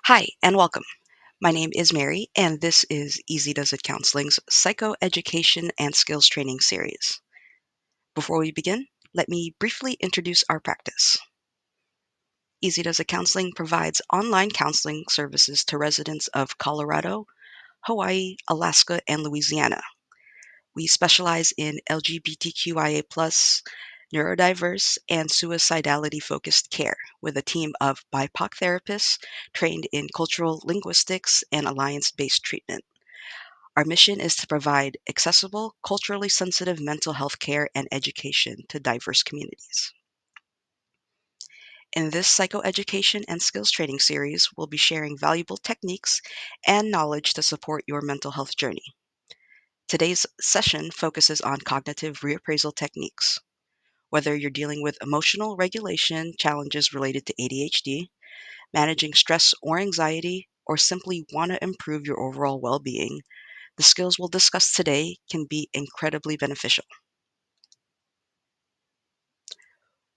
Hi, and welcome. My name is Mary, and this is Easy Does It Counseling's Psychoeducation and Skills Training series. Before we begin, let me briefly introduce our practice. Easy Does It Counseling provides online counseling services to residents of Colorado, Hawaii, Alaska, and Louisiana. We specialize in LGBTQIA+, neurodiverse, and suicidality-focused care with a team of BIPOC therapists trained in cultural linguistics and alliance-based treatment. Our mission is to provide accessible, culturally sensitive mental health care and education to diverse communities. In this psychoeducation and skills training series, we'll be sharing valuable techniques and knowledge to support your mental health journey. Today's session focuses on cognitive reappraisal techniques. Whether you're dealing with emotional regulation challenges related to ADHD, managing stress or anxiety, or simply want to improve your overall well being, the skills we'll discuss today can be incredibly beneficial.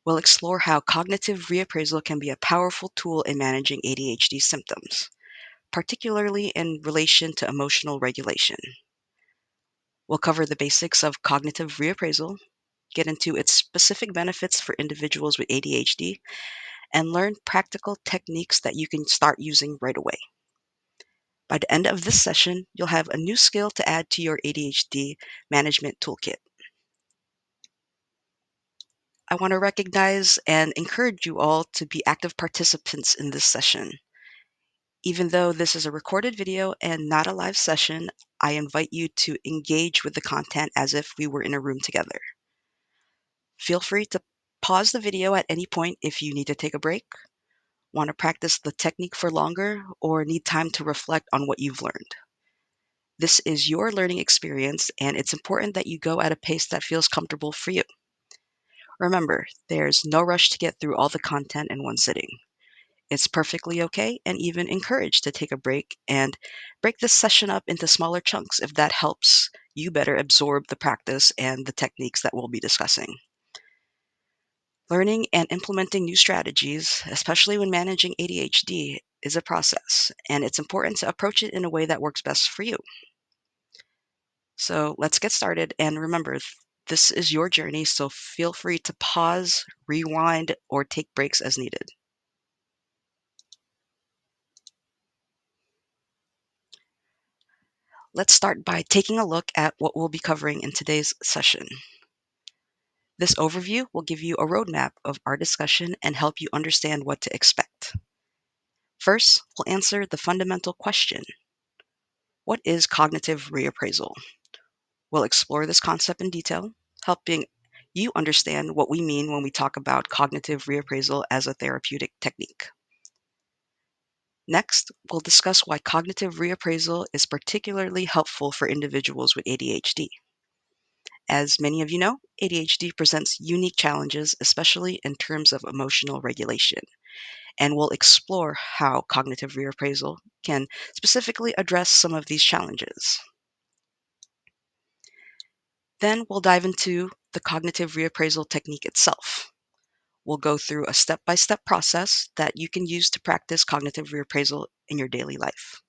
We'll explore how cognitive reappraisal can be a powerful tool in managing ADHD symptoms, particularly in relation to emotional regulation. We'll cover the basics of cognitive reappraisal, get into its specific benefits for individuals with ADHD, and learn practical techniques that you can start using right away. By the end of this session, you'll have a new skill to add to your ADHD management toolkit. I want to recognize and encourage you all to be active participants in this session. Even though this is a recorded video and not a live session, I invite you to engage with the content as if we were in a room together. Feel free to pause the video at any point if you need to take a break, want to practice the technique for longer, or need time to reflect on what you've learned. This is your learning experience, and it's important that you go at a pace that feels comfortable for you. Remember, there's no rush to get through all the content in one sitting. It's perfectly okay and even encouraged to take a break and break this session up into smaller chunks if that helps you better absorb the practice and the techniques that we'll be discussing. Learning and implementing new strategies, especially when managing ADHD, is a process, and it's important to approach it in a way that works best for you. So let's get started, and remember, this is your journey, so feel free to pause, rewind, or take breaks as needed. Let's start by taking a look at what we'll be covering in today's session. This overview will give you a roadmap of our discussion and help you understand what to expect. First, we'll answer the fundamental question: what is cognitive reappraisal? We'll explore this concept in detail, helping you understand what we mean when we talk about cognitive reappraisal as a therapeutic technique. Next, we'll discuss why cognitive reappraisal is particularly helpful for individuals with ADHD. As many of you know, ADHD presents unique challenges, especially in terms of emotional regulation, and we'll explore how cognitive reappraisal can specifically address some of these challenges. Then we'll dive into the cognitive reappraisal technique itself. We'll go through a step-by-step process that you can use to practice cognitive reappraisal in your daily life.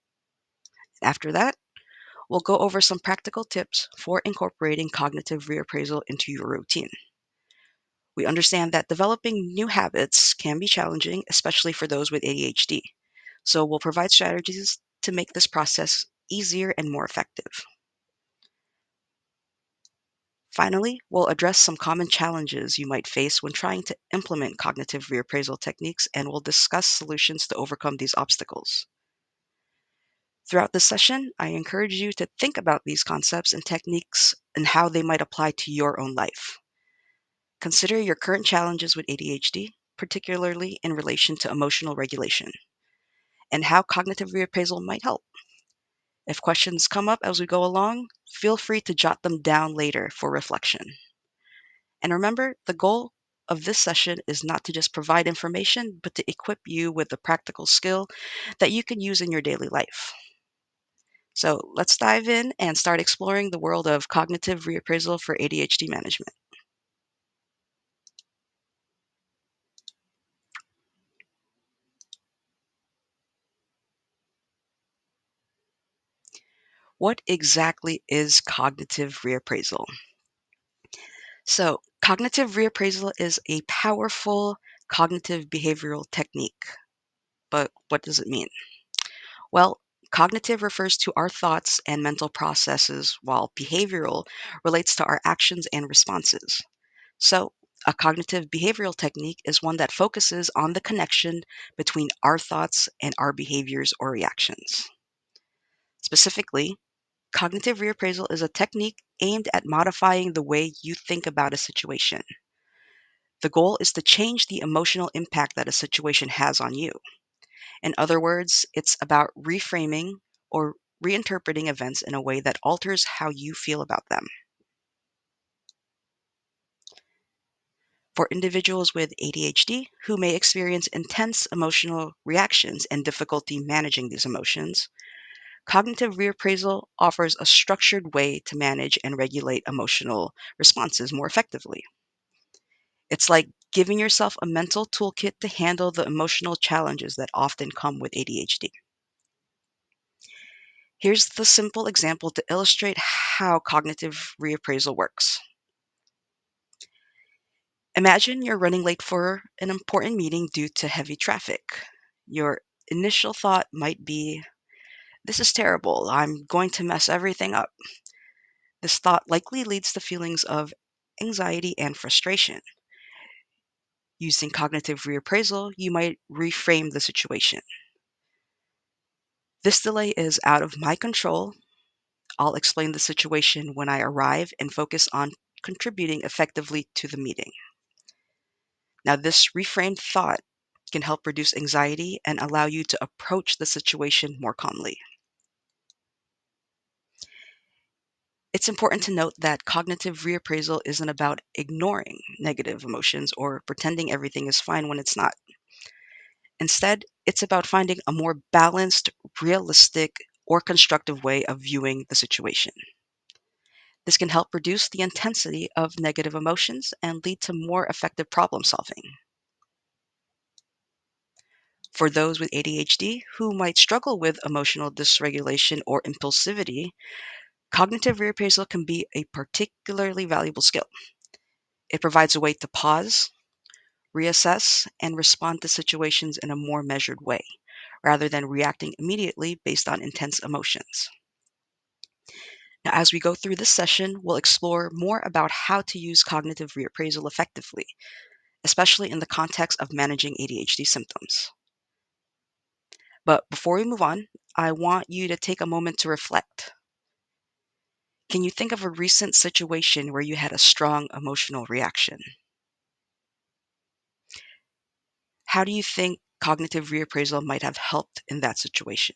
After that, we'll go over some practical tips for incorporating cognitive reappraisal into your routine. We understand that developing new habits can be challenging, especially for those with ADHD. So we'll provide strategies to make this process easier and more effective. Finally, we'll address some common challenges you might face when trying to implement cognitive reappraisal techniques, and we'll discuss solutions to overcome these obstacles. Throughout this session, I encourage you to think about these concepts and techniques and how they might apply to your own life. Consider your current challenges with ADHD, particularly in relation to emotional regulation, and how cognitive reappraisal might help. If questions come up as we go along, feel free to jot them down later for reflection. And remember, the goal of this session is not to just provide information, but to equip you with the practical skill that you can use in your daily life. So let's dive in and start exploring the world of cognitive reappraisal for ADHD management. What exactly is cognitive reappraisal? So, cognitive reappraisal is a powerful cognitive behavioral technique. But what does it mean? Well, cognitive refers to our thoughts and mental processes, while behavioral relates to our actions and responses. So, a cognitive behavioral technique is one that focuses on the connection between our thoughts and our behaviors or reactions. Specifically, cognitive reappraisal is a technique aimed at modifying the way you think about a situation. The goal is to change the emotional impact that a situation has on you. In other words, it's about reframing or reinterpreting events in a way that alters how you feel about them. For individuals with ADHD who may experience intense emotional reactions and difficulty managing these emotions, cognitive reappraisal offers a structured way to manage and regulate emotional responses more effectively. It's like giving yourself a mental toolkit to handle the emotional challenges that often come with ADHD. Here's the simple example to illustrate how cognitive reappraisal works. Imagine you're running late for an important meeting due to heavy traffic. Your initial thought might be, "This is terrible. I'm going to mess everything up." This thought likely leads to feelings of anxiety and frustration. Using cognitive reappraisal, you might reframe the situation. "This delay is out of my control. I'll explain the situation when I arrive and focus on contributing effectively to the meeting." Now, this reframed thought can help reduce anxiety and allow you to approach the situation more calmly. It's important to note that cognitive reappraisal isn't about ignoring negative emotions or pretending everything is fine when it's not. Instead, it's about finding a more balanced, realistic, or constructive way of viewing the situation. This can help reduce the intensity of negative emotions and lead to more effective problem solving. For those with ADHD who might struggle with emotional dysregulation or impulsivity, cognitive reappraisal can be a particularly valuable skill. It provides a way to pause, reassess, and respond to situations in a more measured way, rather than reacting immediately based on intense emotions. Now, as we go through this session, we'll explore more about how to use cognitive reappraisal effectively, especially in the context of managing ADHD symptoms. But before we move on, I want you to take a moment to reflect. Can you think of a recent situation where you had a strong emotional reaction? How do you think cognitive reappraisal might have helped in that situation?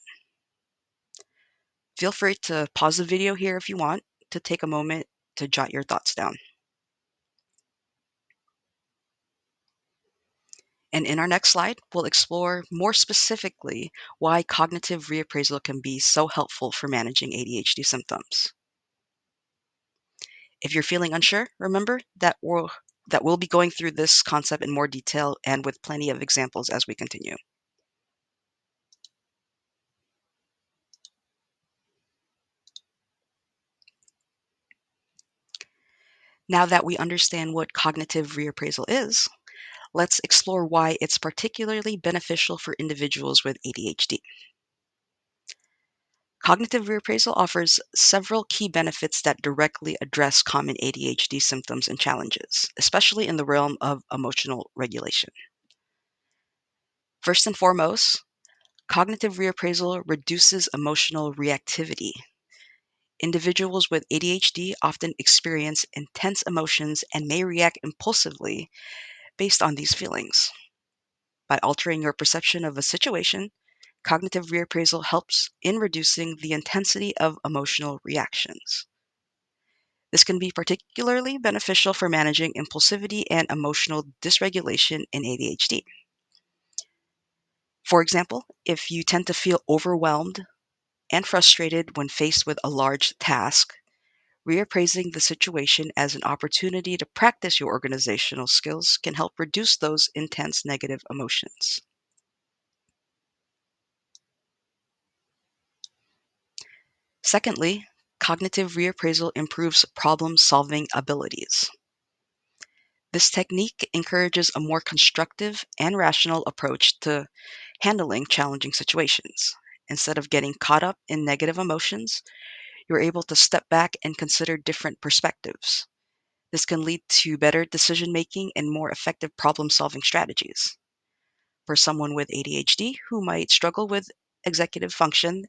Feel free to pause the video here if you want to take a moment to jot your thoughts down. And in our next slide, we'll explore more specifically why cognitive reappraisal can be so helpful for managing ADHD symptoms. If you're feeling unsure, remember that we'll be going through this concept in more detail and with plenty of examples as we continue. Now that we understand what cognitive reappraisal is, let's explore why it's particularly beneficial for individuals with ADHD. Cognitive reappraisal offers several key benefits that directly address common ADHD symptoms and challenges, especially in the realm of emotional regulation. First and foremost, cognitive reappraisal reduces emotional reactivity. Individuals with ADHD often experience intense emotions and may react impulsively based on these feelings. By altering your perception of a situation, cognitive reappraisal helps in reducing the intensity of emotional reactions. This can be particularly beneficial for managing impulsivity and emotional dysregulation in ADHD. For example, if you tend to feel overwhelmed and frustrated when faced with a large task, reappraising the situation as an opportunity to practice your organizational skills can help reduce those intense negative emotions. Secondly, cognitive reappraisal improves problem solving abilities. This technique encourages a more constructive and rational approach to handling challenging situations. Instead of getting caught up in negative emotions, you're able to step back and consider different perspectives. This can lead to better decision making and more effective problem solving strategies. For someone with ADHD who might struggle with executive function,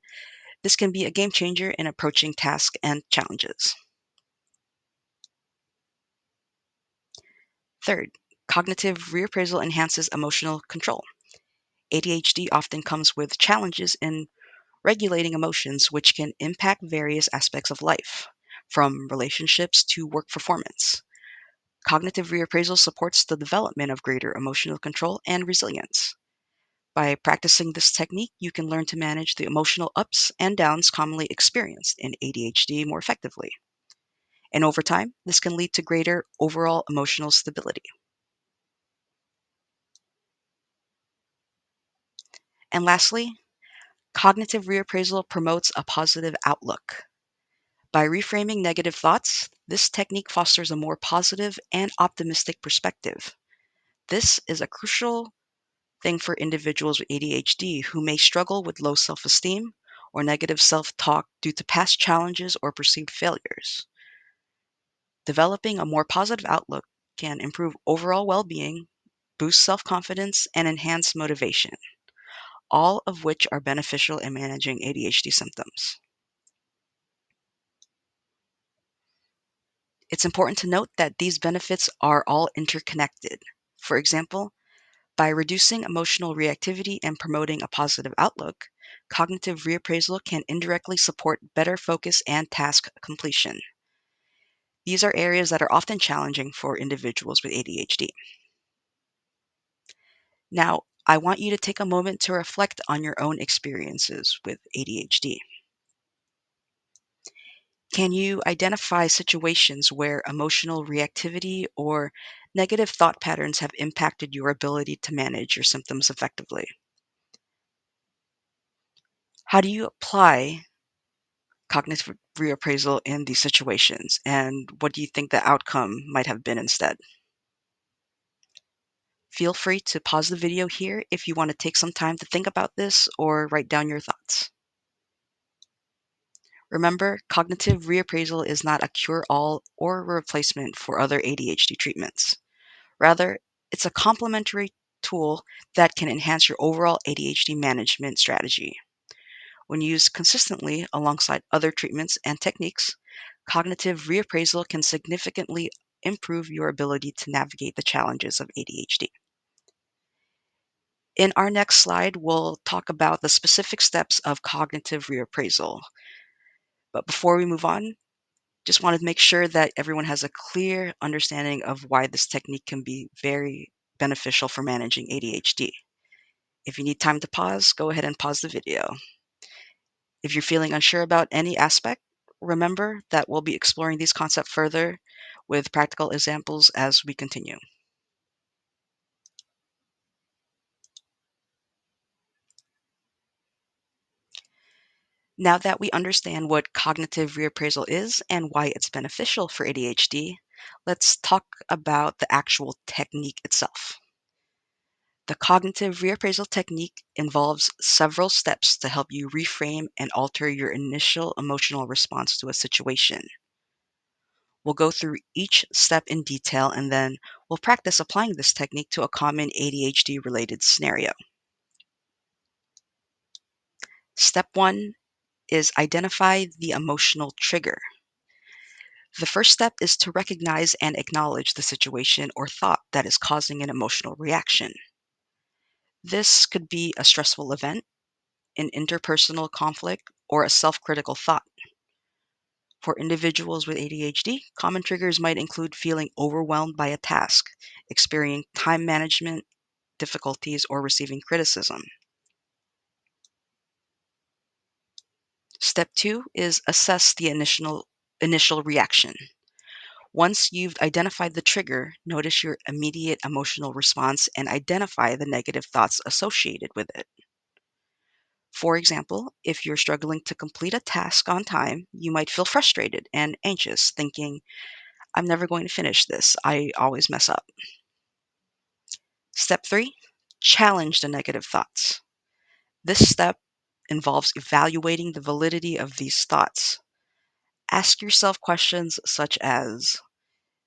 this can be a game changer in approaching tasks and challenges. Third, cognitive reappraisal enhances emotional control. ADHD often comes with challenges in regulating emotions, which can impact various aspects of life, from relationships to work performance. Cognitive reappraisal supports the development of greater emotional control and resilience. By practicing this technique, you can learn to manage the emotional ups and downs commonly experienced in ADHD more effectively. And over time, this can lead to greater overall emotional stability. And lastly, cognitive reappraisal promotes a positive outlook. By reframing negative thoughts, this technique fosters a more positive and optimistic perspective. This is a crucial thing for individuals with ADHD who may struggle with low self esteem or negative self talk due to past challenges or perceived failures. Developing a more positive outlook can improve overall well being, boost self confidence, and enhance motivation, all of which are beneficial in managing ADHD symptoms. It's important to note that these benefits are all interconnected. For example, by reducing emotional reactivity and promoting a positive outlook, cognitive reappraisal can indirectly support better focus and task completion. These are areas that are often challenging for individuals with ADHD. Now, I want you to take a moment to reflect on your own experiences with ADHD. Can you identify situations where emotional reactivity or negative thought patterns have impacted your ability to manage your symptoms effectively? How do you apply cognitive reappraisal in these situations, and what do you think the outcome might have been instead? Feel free to pause the video here if you want to take some time to think about this or write down your thoughts. Remember, cognitive reappraisal is not a cure all or a replacement for other ADHD treatments. Rather, it's a complementary tool that can enhance your overall ADHD management strategy. When used consistently alongside other treatments and techniques, cognitive reappraisal can significantly improve your ability to navigate the challenges of ADHD. In our next slide, we'll talk about the specific steps of cognitive reappraisal. But before we move on, just wanted to make sure that everyone has a clear understanding of why this technique can be very beneficial for managing ADHD. If you need time to pause, go ahead and pause the video. If you're feeling unsure about any aspect, remember that we'll be exploring these concepts further with practical examples as we continue. Now that we understand what cognitive reappraisal is and why it's beneficial for ADHD, let's talk about the actual technique itself. The cognitive reappraisal technique involves several steps to help you reframe and alter your initial emotional response to a situation. We'll go through each step in detail and then we'll practice applying this technique to a common ADHD related scenario. Step one is identify the emotional trigger. The first step is to recognize and acknowledge the situation or thought that is causing an emotional reaction. This could be a stressful event, an interpersonal conflict, or a self critical thought. For individuals with ADHD, common triggers might include feeling overwhelmed by a task, experiencing time management difficulties, or receiving criticism. Step two is assess the initial reaction. Once you've identified the trigger, notice your immediate emotional response and identify the negative thoughts associated with it. For example, if you're struggling to complete a task on time, you might feel frustrated and anxious, thinking, I'm never going to finish this. I always mess up. Step three, challenge the negative thoughts. This step involves evaluating the validity of these thoughts. Ask yourself questions such as,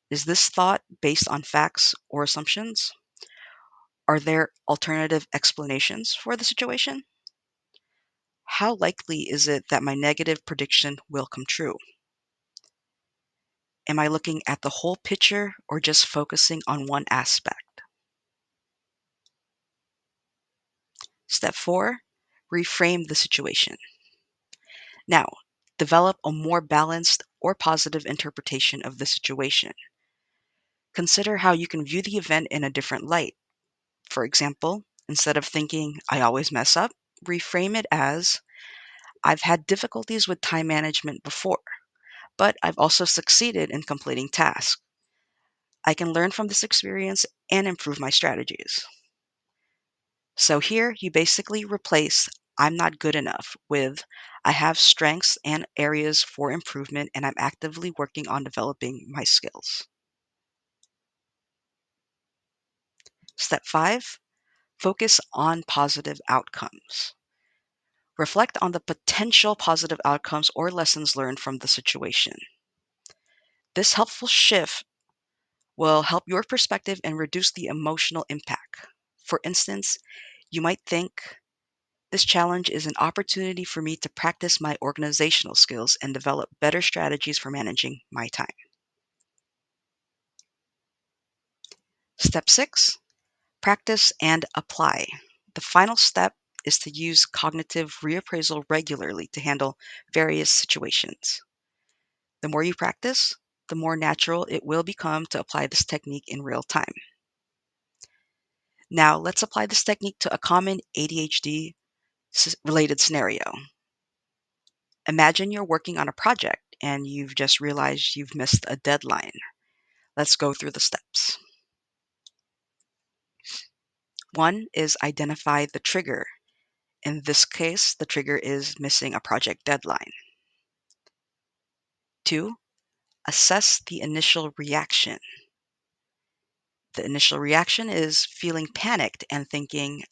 is this thought based on facts or assumptions? Are there alternative explanations for the situation? How likely is it that my negative prediction will come true? Am I looking at the whole picture or just focusing on one aspect? Step four, reframe the situation. Now, develop a more balanced or positive interpretation of the situation. Consider how you can view the event in a different light. For example, instead of thinking, I always mess up, reframe it as, I've had difficulties with time management before, but I've also succeeded in completing tasks. I can learn from this experience and improve my strategies. So here you basically replace I'm not good enough with I have strengths and areas for improvement and I'm actively working on developing my skills. Step five, focus on positive outcomes. Reflect on the potential positive outcomes or lessons learned from the situation. This helpful shift will help your perspective and reduce the emotional impact. For instance, you might think, this challenge is an opportunity for me to practice my organizational skills and develop better strategies for managing my time. Step six, practice and apply. The final step is to use cognitive reappraisal regularly to handle various situations. The more you practice, the more natural it will become to apply this technique in real time. Now, let's apply this technique to a common ADHD related scenario. Imagine you're working on a project and you've just realized you've missed a deadline. Let's go through the steps. One is identify the trigger. In this case, the trigger is missing a project deadline. Two, assess the initial reaction. The initial reaction is feeling panicked and thinking,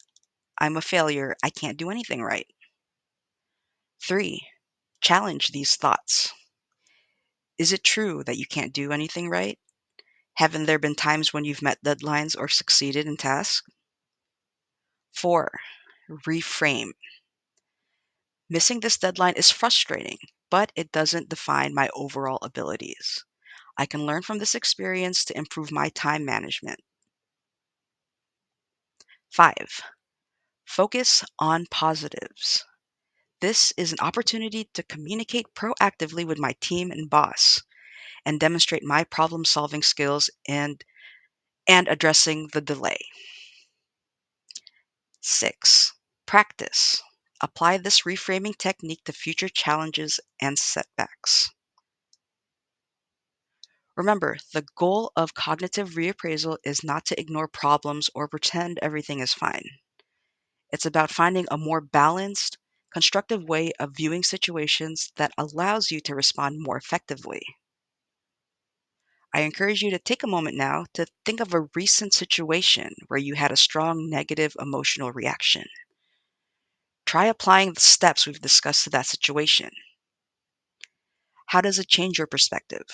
I'm a failure, I can't do anything right. Three, challenge these thoughts. Is it true that you can't do anything right? Haven't there been times when you've met deadlines or succeeded in tasks? Four, reframe. Missing this deadline is frustrating, but it doesn't define my overall abilities. I can learn from this experience to improve my time management. Five, focus on positives. This is an opportunity to communicate proactively with my team and boss and demonstrate my problem solving skills and addressing the delay. Six, practice. Apply this reframing technique to future challenges and setbacks. Remember, the goal of cognitive reappraisal is not to ignore problems or pretend everything is fine. It's about finding a more balanced, constructive way of viewing situations that allows you to respond more effectively. I encourage you to take a moment now to think of a recent situation where you had a strong negative emotional reaction. Try applying the steps we've discussed to that situation. How does it change your perspective?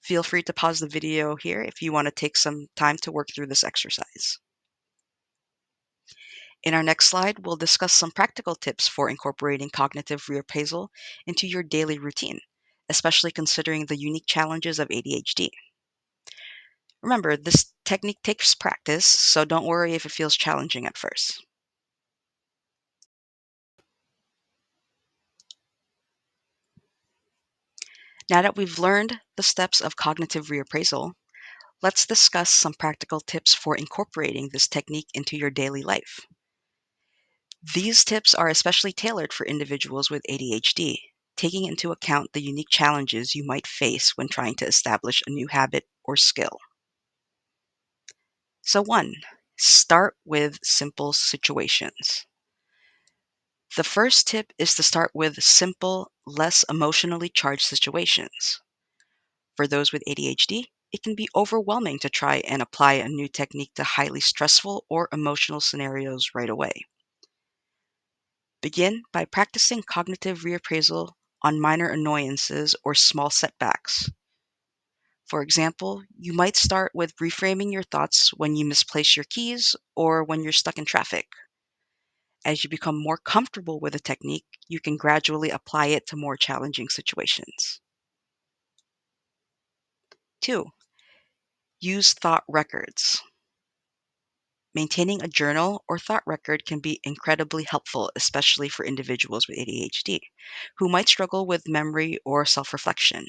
Feel free to pause the video here if you want to take some time to work through this exercise. In our next slide, we'll discuss some practical tips for incorporating cognitive reappraisal into your daily routine, especially considering the unique challenges of ADHD. Remember, this technique takes practice, so don't worry if it feels challenging at first. Now that we've learned the steps of cognitive reappraisal, let's discuss some practical tips for incorporating this technique into your daily life. These tips are especially tailored for individuals with ADHD, taking into account the unique challenges you might face when trying to establish a new habit or skill. So, one, start with simple situations. The first tip is to start with simple, less emotionally charged situations. For those with ADHD, it can be overwhelming to try and apply a new technique to highly stressful or emotional scenarios right away. Begin by practicing cognitive reappraisal on minor annoyances or small setbacks. For example, you might start with reframing your thoughts when you misplace your keys or when you're stuck in traffic. As you become more comfortable with a technique, you can gradually apply it to more challenging situations. 2. Use thought records. Maintaining a journal or thought record can be incredibly helpful, especially for individuals with ADHD who might struggle with memory or self reflection.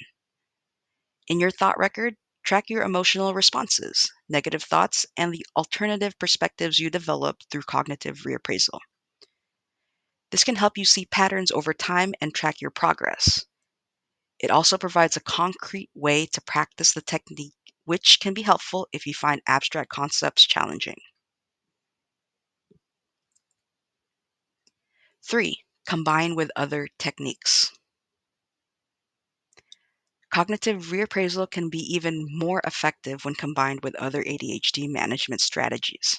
In your thought record, track your emotional responses, negative thoughts, and the alternative perspectives you develop through cognitive reappraisal. This can help you see patterns over time and track your progress. It also provides a concrete way to practice the technique, which can be helpful if you find abstract concepts challenging. 3. Combine with other techniques. Cognitive reappraisal can be even more effective when combined with other ADHD management strategies.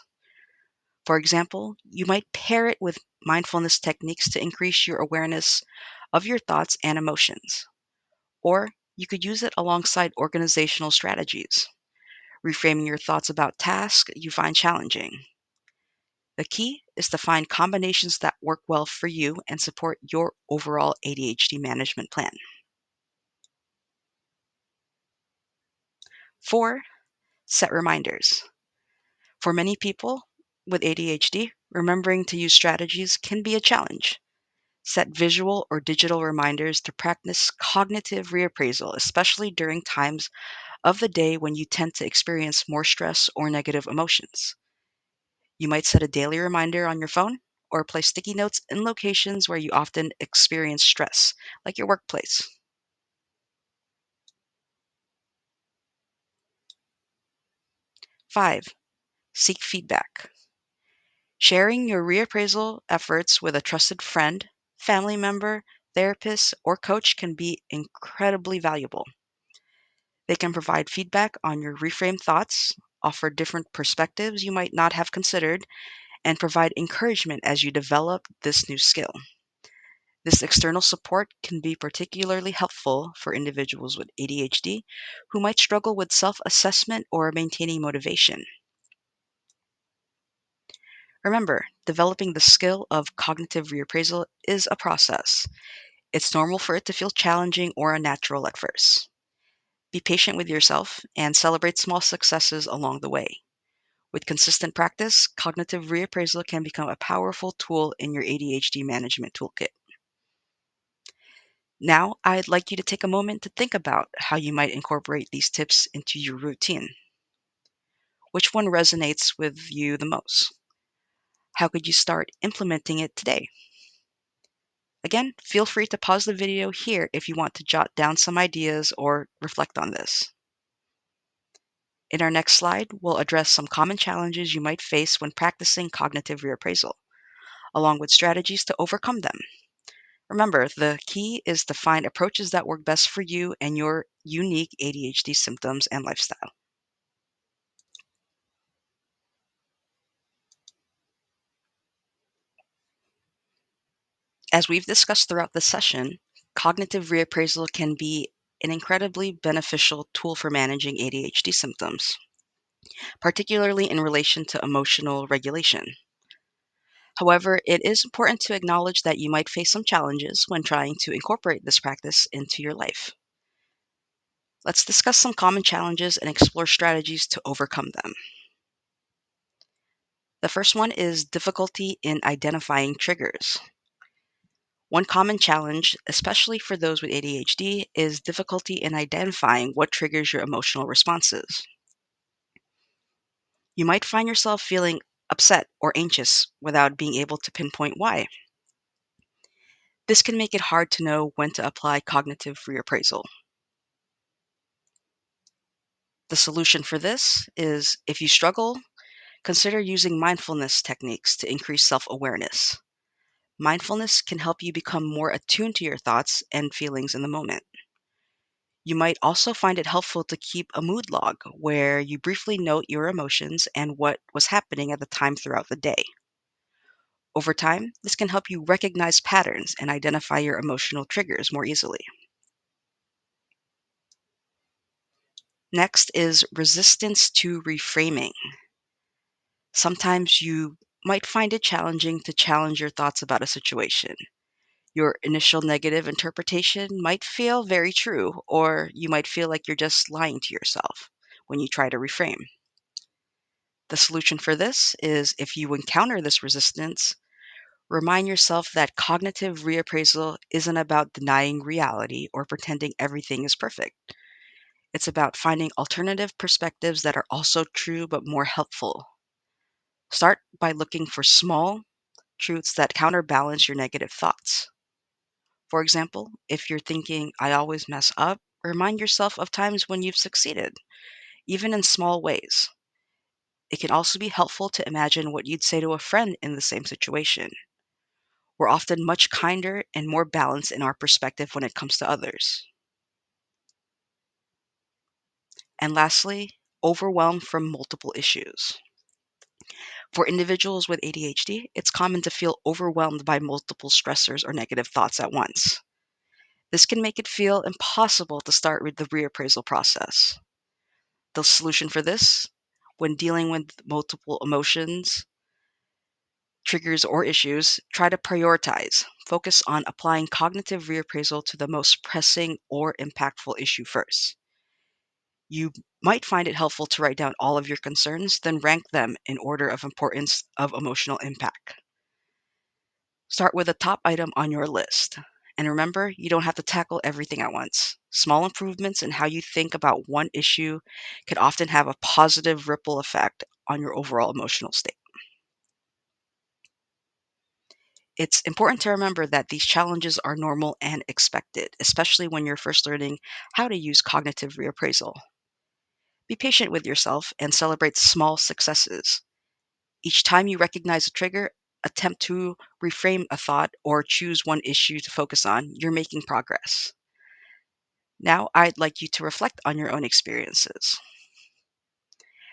For example, you might pair it with mindfulness techniques to increase your awareness of your thoughts and emotions. Or you could use it alongside organizational strategies, reframing your thoughts about tasks you find challenging. The key is to find combinations that work well for you and support your overall ADHD management plan. 4. Set reminders. For many people with ADHD, remembering to use strategies can be a challenge. Set visual or digital reminders to practice cognitive reappraisal, especially during times of the day when you tend to experience more stress or negative emotions. You might set a daily reminder on your phone or place sticky notes in locations where you often experience stress, like your workplace. 5. Seek feedback. Sharing your reappraisal efforts with a trusted friend, family member, therapist, or coach can be incredibly valuable. They can provide feedback on your reframed thoughts, offer different perspectives you might not have considered, and provide encouragement as you develop this new skill. This external support can be particularly helpful for individuals with ADHD who might struggle with self assessment or maintaining motivation. Remember, developing the skill of cognitive reappraisal is a process. It's normal for it to feel challenging or unnatural at first. Be patient with yourself and celebrate small successes along the way. With consistent practice, cognitive reappraisal can become a powerful tool in your ADHD management toolkit. Now, I'd like you to take a moment to think about how you might incorporate these tips into your routine. Which one resonates with you the most? How could you start implementing it today? Again, feel free to pause the video here if you want to jot down some ideas or reflect on this. In our next slide, we'll address some common challenges you might face when practicing cognitive reappraisal, along with strategies to overcome them. Remember, the key is to find approaches that work best for you and your unique ADHD symptoms and lifestyle. As we've discussed throughout this session, cognitive reappraisal can be an incredibly beneficial tool for managing ADHD symptoms, particularly in relation to emotional regulation. However, it is important to acknowledge that you might face some challenges when trying to incorporate this practice into your life. Let's discuss some common challenges and explore strategies to overcome them. The first one is difficulty in identifying triggers. One common challenge, especially for those with ADHD, is difficulty in identifying what triggers your emotional responses. You might find yourself feeling upset or anxious without being able to pinpoint why. This can make it hard to know when to apply cognitive reappraisal. The solution for this is, if you struggle, consider using mindfulness techniques to increase self awareness. Mindfulness can help you become more attuned to your thoughts and feelings in the moment. You might also find it helpful to keep a mood log where you briefly note your emotions and what was happening at the time throughout the day. Over time, this can help you recognize patterns and identify your emotional triggers more easily. Next is resistance to reframing. Sometimes you might find it challenging to challenge your thoughts about a situation. Your initial negative interpretation might feel very true, or you might feel like you're just lying to yourself when you try to reframe. The solution for this is, if you encounter this resistance, remind yourself that cognitive reappraisal isn't about denying reality or pretending everything is perfect. It's about finding alternative perspectives that are also true but more helpful. Start by looking for small truths that counterbalance your negative thoughts. For example, if you're thinking, I always mess up, remind yourself of times when you've succeeded, even in small ways. It can also be helpful to imagine what you'd say to a friend in the same situation. We're often much kinder and more balanced in our perspective when it comes to others. And lastly, overwhelm from multiple issues. For individuals with ADHD, it's common to feel overwhelmed by multiple stressors or negative thoughts at once. This can make it feel impossible to start with the reappraisal process. The solution for this, when dealing with multiple emotions, triggers, or issues, try to prioritize. Focus on applying cognitive reappraisal to the most pressing or impactful issue first. You might find it helpful to write down all of your concerns, then rank them in order of importance of emotional impact. Start with the top item on your list. And remember, you don't have to tackle everything at once. Small improvements in how you think about one issue can often have a positive ripple effect on your overall emotional state. It's important to remember that these challenges are normal and expected, especially when you're first learning how to use cognitive reappraisal. Be patient with yourself and celebrate small successes. Each time you recognize a trigger, attempt to reframe a thought, or choose one issue to focus on, you're making progress. Now, I'd like you to reflect on your own experiences.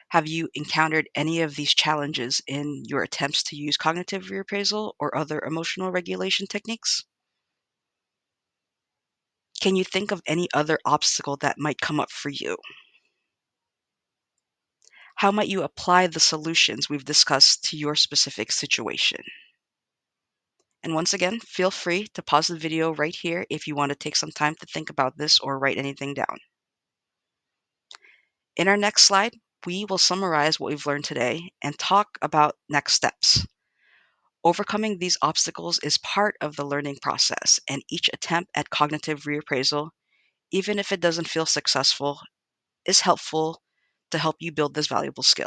Have you encountered any of these challenges in your attempts to use cognitive reappraisal or other emotional regulation techniques? Can you think of any other obstacle that might come up for you? How might you apply the solutions we've discussed to your specific situation? And once again, feel free to pause the video right here if you want to take some time to think about this or write anything down. In our next slide, we will summarize what we've learned today and talk about next steps. Overcoming these obstacles is part of the learning process, and each attempt at cognitive reappraisal, even if it doesn't feel successful, is helpful to help you build this valuable skill.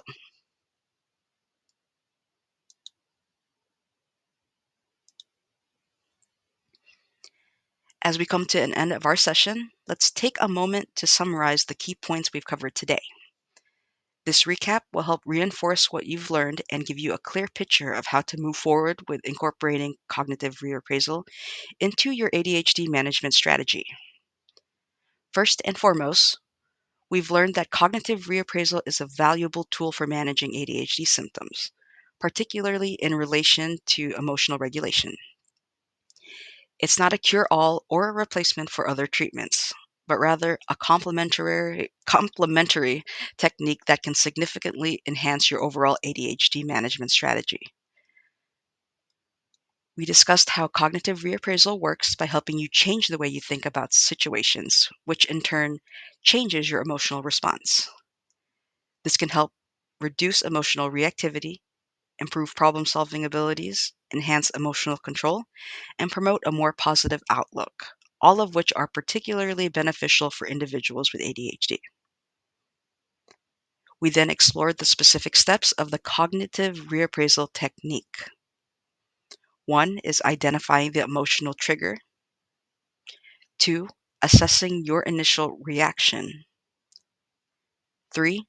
As we come to an end of our session, let's take a moment to summarize the key points we've covered today. This recap will help reinforce what you've learned and give you a clear picture of how to move forward with incorporating cognitive reappraisal into your ADHD management strategy. First and foremost, we've learned that cognitive reappraisal is a valuable tool for managing ADHD symptoms, particularly in relation to emotional regulation. It's not a cure-all or a replacement for other treatments, but rather a complementary technique that can significantly enhance your overall ADHD management strategy. We discussed how cognitive reappraisal works by helping you change the way you think about situations, which in turn changes your emotional response. This can help reduce emotional reactivity, improve problem solving abilities, enhance emotional control, and promote a more positive outlook, all of which are particularly beneficial for individuals with ADHD. We then explored the specific steps of the cognitive reappraisal technique. One is identifying the emotional trigger. Two, assessing your initial reaction. Three,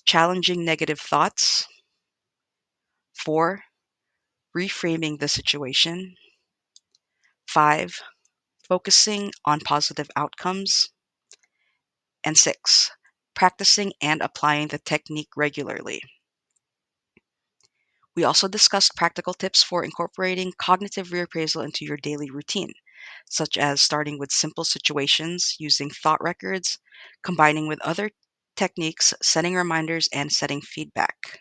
challenging negative thoughts. Four, reframing the situation. 5, focusing on positive outcomes. And 6, practicing and applying the technique regularly. We also discussed practical tips for incorporating cognitive reappraisal into your daily routine, such as starting with simple situations, using thought records, combining with other techniques, setting reminders, and setting feedback.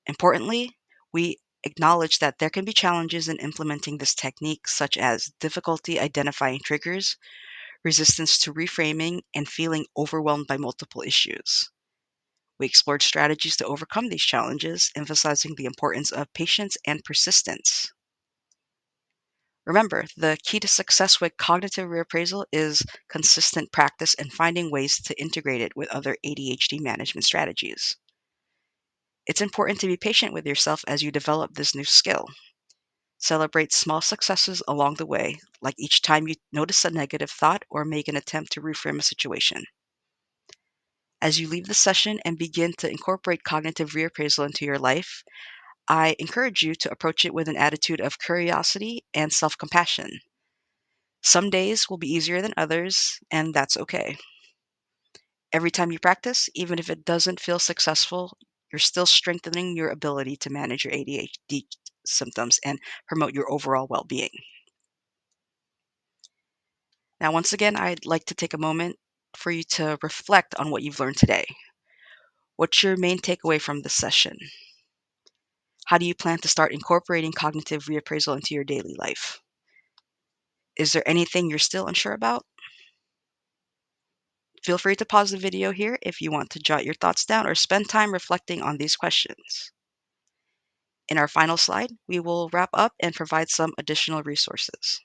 Importantly, we acknowledge that there can be challenges in implementing this technique, such as difficulty identifying triggers, resistance to reframing, and feeling overwhelmed by multiple issues. We explored strategies to overcome these challenges, emphasizing the importance of patience and persistence. Remember, the key to success with cognitive reappraisal is consistent practice and finding ways to integrate it with other ADHD management strategies. It's important to be patient with yourself as you develop this new skill. Celebrate small successes along the way, like each time you notice a negative thought or make an attempt to reframe a situation. As you leave the session and begin to incorporate cognitive reappraisal into your life, I encourage you to approach it with an attitude of curiosity and self compassion. Some days will be easier than others, and that's okay. Every time you practice, even if it doesn't feel successful, you're still strengthening your ability to manage your ADHD symptoms and promote your overall well being. Now, once again, I'd like to take a moment for you to reflect on what you've learned today. What's your main takeaway from this session? How do you plan to start incorporating cognitive reappraisal into your daily life? Is there anything you're still unsure about? Feel free to pause the video here if you want to jot your thoughts down or spend time reflecting on these questions. In our final slide, we will wrap up and provide some additional resources.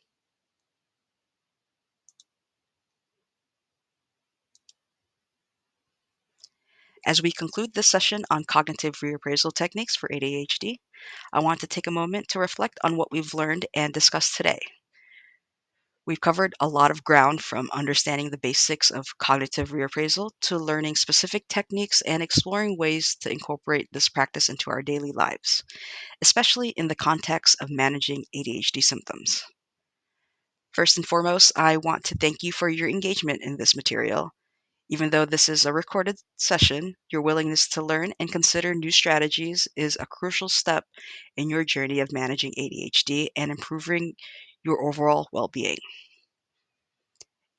As we conclude this session on cognitive reappraisal techniques for ADHD, I want to take a moment to reflect on what we've learned and discussed today. We've covered a lot of ground, from understanding the basics of cognitive reappraisal to learning specific techniques and exploring ways to incorporate this practice into our daily lives, especially in the context of managing ADHD symptoms. First and foremost, I want to thank you for your engagement in this material. Even though this is a recorded session, your willingness to learn and consider new strategies is a crucial step in your journey of managing ADHD and improving your overall well being.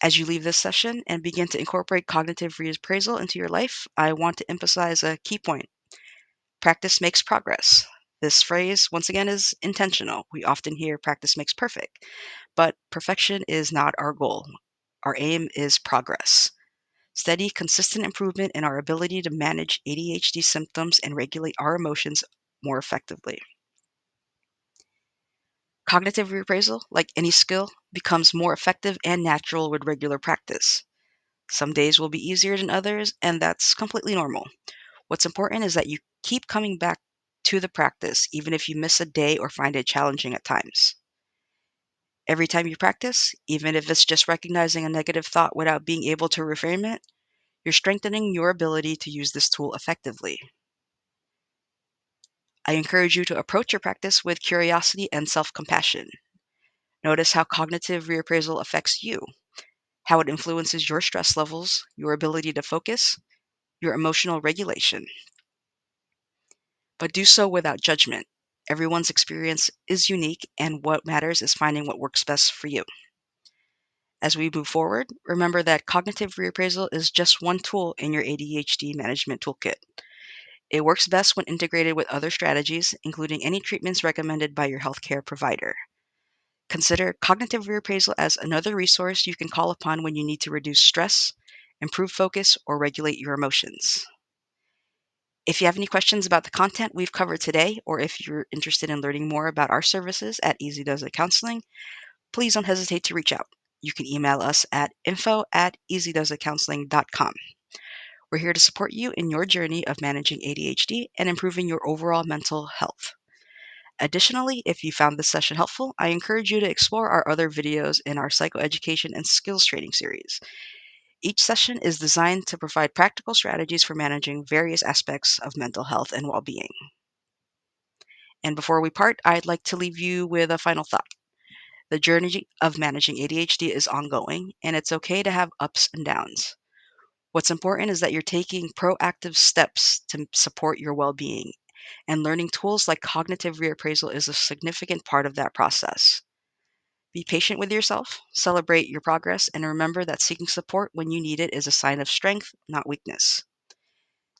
As you leave this session and begin to incorporate cognitive reappraisal into your life, I want to emphasize a key point. Practice makes progress. This phrase, once again, is intentional. We often hear practice makes perfect, but perfection is not our goal. Our aim is progress. Steady, consistent improvement in our ability to manage ADHD symptoms and regulate our emotions more effectively. Cognitive reappraisal, like any skill, becomes more effective and natural with regular practice. Some days will be easier than others, and that's completely normal. What's important is that you keep coming back to the practice, even if you miss a day or find it challenging at times. Every time you practice, even if it's just recognizing a negative thought without being able to reframe it, you're strengthening your ability to use this tool effectively. I encourage you to approach your practice with curiosity and self compassion. Notice how cognitive reappraisal affects you, how it influences your stress levels, your ability to focus, your emotional regulation. But do so without judgment. Everyone's experience is unique, and what matters is finding what works best for you. As we move forward, remember that cognitive reappraisal is just one tool in your ADHD management toolkit. It works best when integrated with other strategies, including any treatments recommended by your healthcare provider. Consider cognitive reappraisal as another resource you can call upon when you need to reduce stress, improve focus, or regulate your emotions. If you have any questions about the content we've covered today, or if you're interested in learning more about our services at Easy Does It Counseling, please don't hesitate to reach out. You can email us at info@easydoesitcounseling.com. We're here to support you in your journey of managing ADHD and improving your overall mental health. Additionally, if you found this session helpful, I encourage you to explore our other videos in our psychoeducation and skills training series. Each session is designed to provide practical strategies for managing various aspects of mental health and well being. And before we part, I'd like to leave you with a final thought. The journey of managing ADHD is ongoing, and it's okay to have ups and downs. What's important is that you're taking proactive steps to support your well being, and learning tools like cognitive reappraisal is a significant part of that process. Be patient with yourself, celebrate your progress, and remember that seeking support when you need it is a sign of strength, not weakness.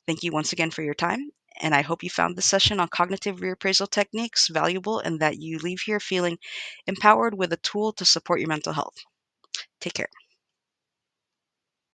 Thank you once again for your time, and I hope you found this session on cognitive reappraisal techniques valuable and that you leave here feeling empowered with a tool to support your mental health. Take care.